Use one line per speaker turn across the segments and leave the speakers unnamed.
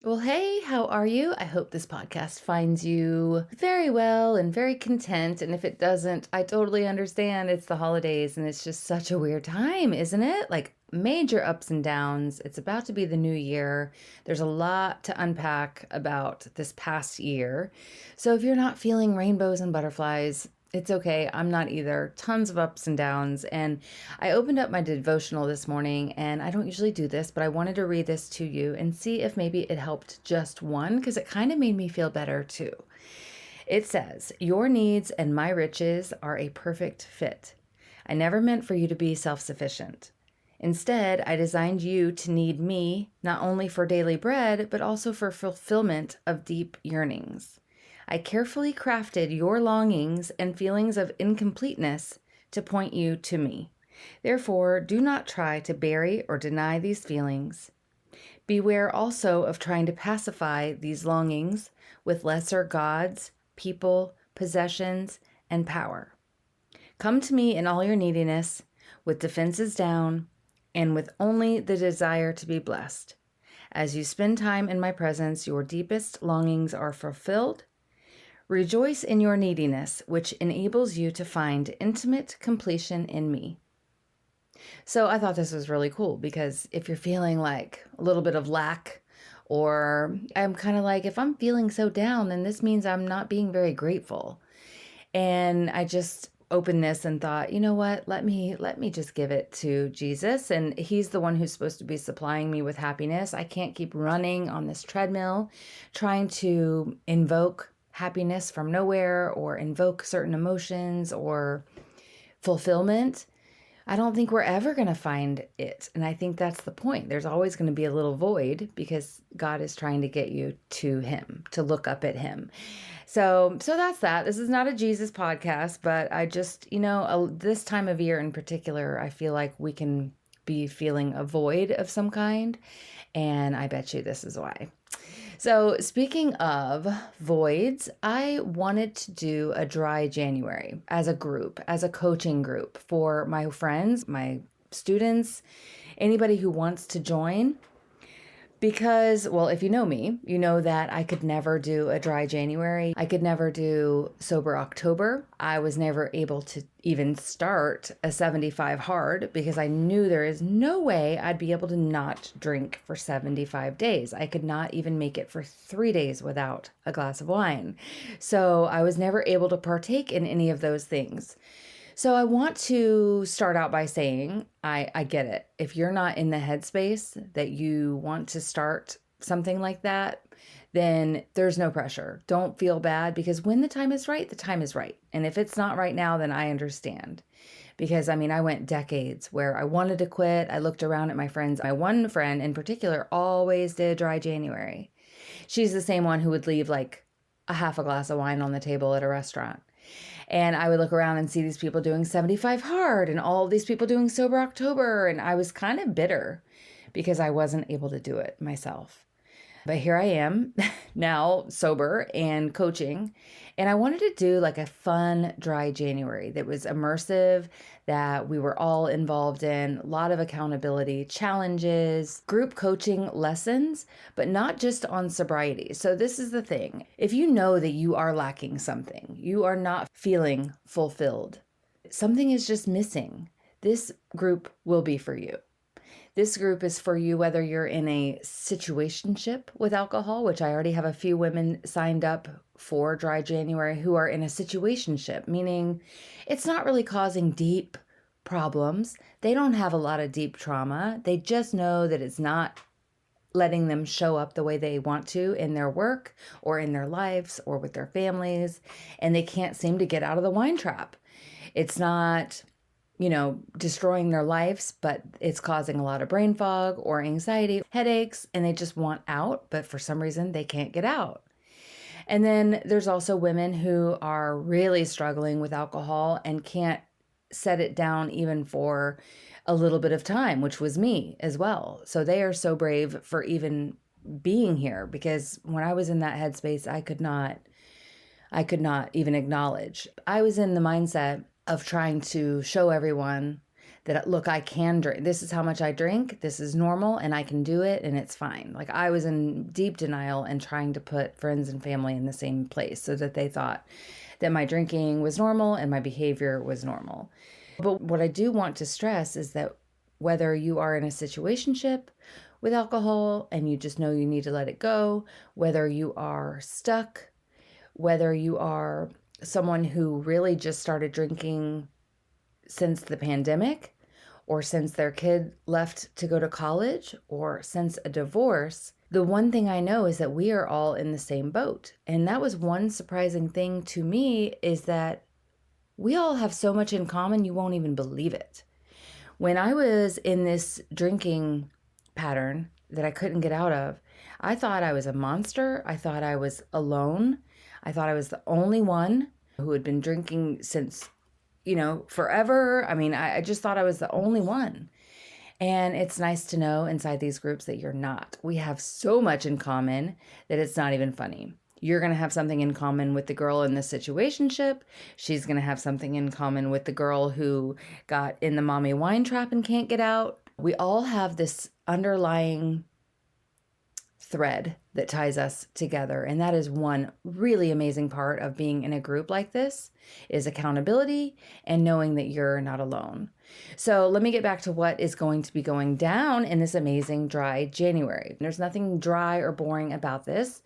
Well, hey, how are you? I hope this podcast finds you very well and very content. And if it doesn't, I totally understand. It's the holidays and it's just such a weird time, isn't it? Like major ups and downs. It's about to be the new year. There's a lot to unpack about this past year. So if you're not feeling rainbows and butterflies, it's okay. I'm not either. Tons of ups and downs. And I opened up my devotional this morning, and I don't usually do this, but I wanted to read this to you and see if maybe it helped just one, because it kind of made me feel better too. It says, "Your needs and my riches are a perfect fit. I never meant for you to be self sufficient. Instead, I designed you to need me not only for daily bread, but also for fulfillment of deep yearnings. I carefully crafted your longings and feelings of incompleteness to point you to me. Therefore, do not try to bury or deny these feelings. Beware also of trying to pacify these longings with lesser gods, people, possessions, and power. Come to me in all your neediness, with defenses down, and with only the desire to be blessed. As you spend time in my presence, your deepest longings are fulfilled. Rejoice in your neediness, which enables you to find intimate completion in me." So I thought this was really cool because if you're feeling like a little bit of lack, or I'm kind of like, if I'm feeling so down, then this means I'm not being very grateful. And I just opened this and thought, you know what? Let me just give it to Jesus, and he's the one who's supposed to be supplying me with happiness. I can't keep running on this treadmill trying to invoke happiness from nowhere or invoke certain emotions or fulfillment. I don't think we're ever going to find it. And I think that's the point. There's always going to be a little void because God is trying to get you to him, to look up at him. So that's that. This is not a Jesus podcast, but I just, this time of year in particular, I feel like we can be feeling a void of some kind. And I bet you this is why. So, speaking of voids, I wanted to do a dry January as a group, as a coaching group for my friends, my students, anybody who wants to join. Because, well, if you know me, you know that I could never do a dry January. I could never do sober October. I was never able to even start a 75 hard because I knew there is no way I'd be able to not drink for 75 days. I could not even make it for 3 days without a glass of wine. So I was never able to partake in any of those things. So I want to start out by saying, I get it. If you're not in the headspace that you want to start something like that, then there's no pressure. Don't feel bad because when the time is right, the time is right. And if it's not right now, then I understand. Because I went decades where I wanted to quit. I looked around at my friends. My one friend in particular always did dry January. She's the same one who would leave like a half a glass of wine on the table at a restaurant. And I would look around and see these people doing 75 hard and all these people doing sober October. And I was kind of bitter because I wasn't able to do it myself. But here I am now sober and coaching. And I wanted to do like a fun dry January that was immersive, that we were all involved in, a lot of accountability, challenges, group coaching lessons, but not just on sobriety. So this is the thing. If you know that you are lacking something, you are not feeling fulfilled, something is just missing, this group will be for you. This group is for you whether you're in a situationship with alcohol, which I already have a few women signed up for dry January who are in a situationship, meaning it's not really causing deep problems. They don't have a lot of deep trauma. They just know that it's not letting them show up the way they want to in their work or in their lives or with their families, and they can't seem to get out of the wine trap. It's not destroying their lives, but it's causing a lot of brain fog or anxiety, headaches, and they just want out, but for some reason they can't get out. And then there's also women who are really struggling with alcohol and can't set it down even for a little bit of time, which was me as well. So they are so brave for even being here, because when I was in that headspace, I could not even acknowledge. I was in the mindset of trying to show everyone that, look, I can drink. This is how much I drink. This is normal and I can do it and it's fine. Like I was in deep denial and trying to put friends and family in the same place so that they thought that my drinking was normal and my behavior was normal. But what I do want to stress is that whether you are in a situationship with alcohol and you just know you need to let it go, whether you are stuck, whether you are someone who really just started drinking since the pandemic, or since their kid left to go to college, or since a divorce, the one thing I know is that we are all in the same boat. And that was one surprising thing to me, is that we all have so much in common, you won't even believe it. When I was in this drinking pattern that I couldn't get out of, I thought I was a monster. I thought I was alone. I thought I was the only one who had been drinking since, forever. I mean, I just thought I was the only one. And it's nice to know inside these groups that you're not. We have so much in common that it's not even funny. You're going to have something in common with the girl in the situationship. She's going to have something in common with the girl who got in the mommy wine trap and can't get out. We all have this underlying thread that ties us together. And that is one really amazing part of being in a group like this, is accountability and knowing that you're not alone. So let me get back to what is going to be going down in this amazing dry January. There's nothing dry or boring about this.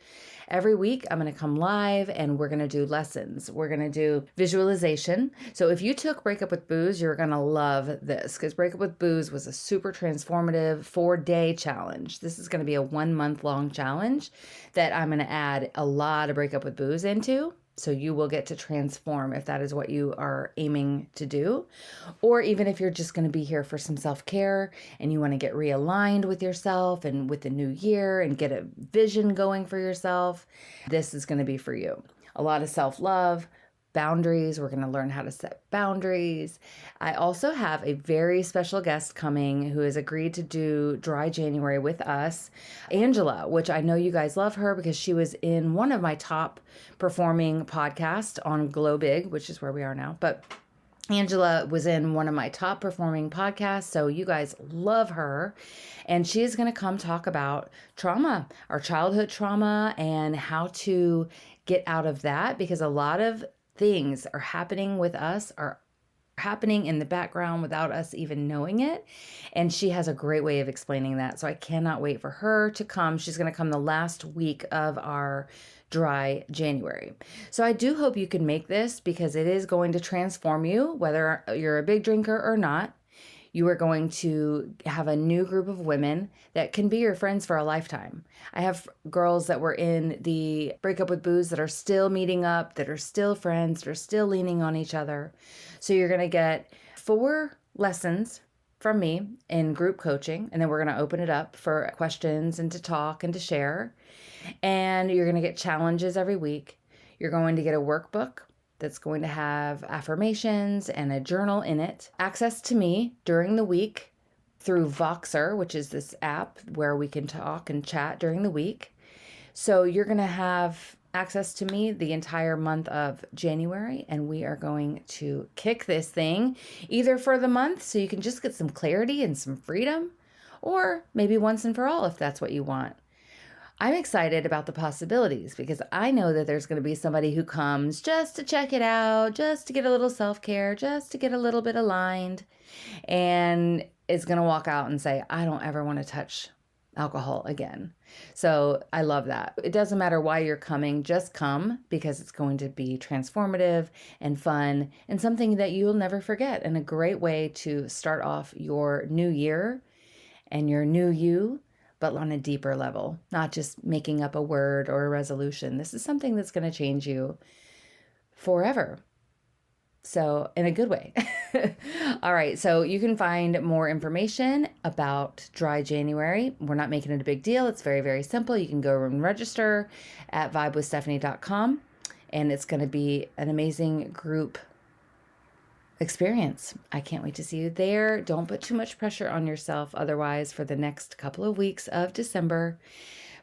Every week, I'm going to come live and we're going to do lessons. We're going to do visualization. So if you took Break Up with Booze, you're going to love this, because Break Up with Booze was a super transformative 4-day challenge. This is going to be a 1-month-long challenge that I'm going to add a lot of Break Up with Booze into. So you will get to transform if that is what you are aiming to do. Or even if you're just going to be here for some self-care and you want to get realigned with yourself and with the new year and get a vision going for yourself, this is going to be for you. A lot of self-love, boundaries. We're going to learn how to set boundaries. I also have a very special guest coming who has agreed to do Dry January with us, Angela, which I know you guys love her because she was in one of my top performing podcasts on Glow Big, which is where we are now. But Angela was in one of my top performing podcasts, so you guys love her. And she is going to come talk about trauma, our childhood trauma, and how to get out of that, because a lot of things are happening with us, are happening in the background without us even knowing it. And she has a great way of explaining that. So I cannot wait for her to come. She's going to come the last week of our Dry January. So I do hope you can make this, because it is going to transform you, whether you're a big drinker or not. You are going to have a new group of women that can be your friends for a lifetime. I have girls that were in the Break Up with Booze that are still meeting up, that are still friends, that are still leaning on each other. So you're going to get 4 lessons from me in group coaching, and then we're going to open it up for questions and to talk and to share. And you're going to get challenges every week. You're going to get a workbook that's going to have affirmations and a journal in it. Access to me during the week through Voxer, which is this app where we can talk and chat during the week. So you're going to have access to me the entire month of January, and we are going to kick this thing either for the month so you can just get some clarity and some freedom, or maybe once and for all if that's what you want. I'm excited about the possibilities, because I know that there's going to be somebody who comes just to check it out, just to get a little self-care, just to get a little bit aligned, and is going to walk out and say, I don't ever want to touch alcohol again. So I love that. It doesn't matter why you're coming, just come, because it's going to be transformative and fun and something that you'll never forget, and a great way to start off your new year and your new you, but on a deeper level, not just making up a word or a resolution. This is something that's going to change you forever. So in a good way. All right. So you can find more information about Dry January. We're not making it a big deal. It's very, very simple. You can go and register at vibewithstephanie.com, and it's going to be an amazing group experience. I can't wait to see you there. Don't put too much pressure on yourself otherwise for the next couple of weeks of December.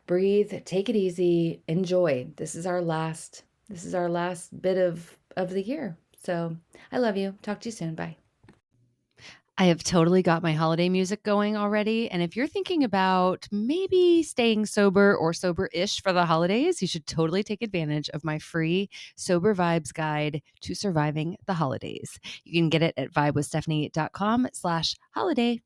Breathe, take it easy, enjoy. This is our last bit of the year. So I love you. Talk to you soon. Bye.
I have totally got my holiday music going already. And if you're thinking about maybe staying sober or sober ish for the holidays, you should totally take advantage of my free Sober Vibes Guide to Surviving the Holidays. You can get it at vibewithstephanie.com/holiday.